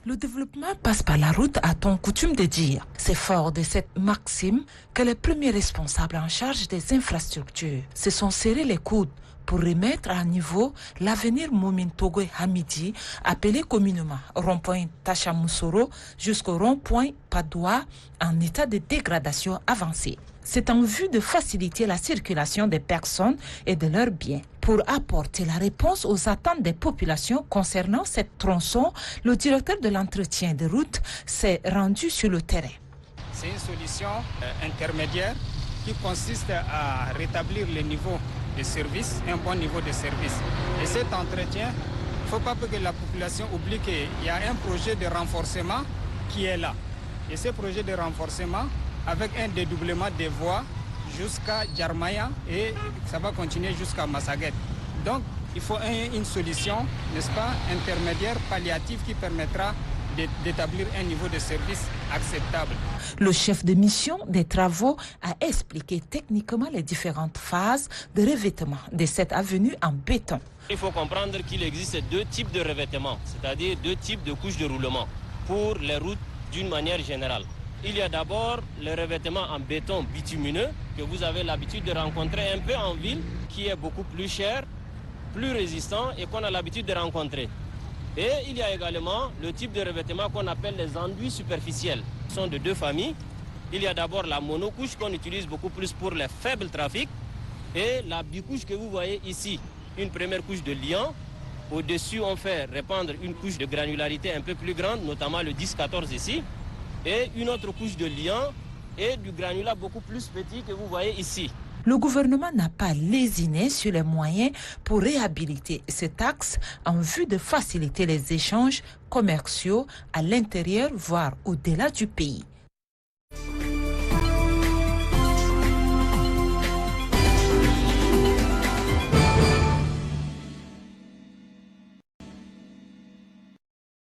Le développement passe par la route, a-t-on coutume de dire. C'est fort de cette maxime que les premiers responsables en charge des infrastructures se sont serrés les coudes pour remettre à niveau l'avenir Moumine Togoy Hamidi, appelé communément rond-point Tachamoussoro jusqu'au rond-point Padoua, en état de dégradation avancée. C'est en vue de faciliter la circulation des personnes et de leurs biens. Pour apporter la réponse aux attentes des populations concernant cette tronçon, le directeur de l'entretien des routes s'est rendu sur le terrain. C'est une solution intermédiaire qui consiste à rétablir le niveau de service, un bon niveau de service. Et cet entretien, il ne faut pas que la population oublie qu'il y a un projet de renforcement qui est là. Et ce projet de renforcement, avec un dédoublement des voies jusqu'à Djarmaya et ça va continuer jusqu'à Massaguet. Donc, il faut une solution, n'est-ce pas, intermédiaire, palliative qui permettra d'établir un niveau de service acceptable. Le chef de mission des travaux a expliqué techniquement les différentes phases de revêtement de cette avenue en béton. Il faut comprendre qu'il existe deux types de revêtements, c'est-à-dire deux types de couches de roulement pour les routes d'une manière générale. Il y a d'abord le revêtement en béton bitumineux que vous avez l'habitude de rencontrer un peu en ville, qui est beaucoup plus cher, plus résistant et qu'on a l'habitude de rencontrer. Et il y a également le type de revêtement qu'on appelle les enduits superficiels. Ce sont de deux familles. Il y a d'abord la monocouche qu'on utilise beaucoup plus pour les faibles trafics et la bicouche que vous voyez ici, une première couche de liant. Au-dessus, on fait répandre une couche de granularité un peu plus grande, notamment le 10-14 ici, et une autre couche de liant et du granulat beaucoup plus petit que vous voyez ici. Le gouvernement n'a pas lésiné sur les moyens pour réhabiliter cet axe en vue de faciliter les échanges commerciaux à l'intérieur, voire au-delà du pays.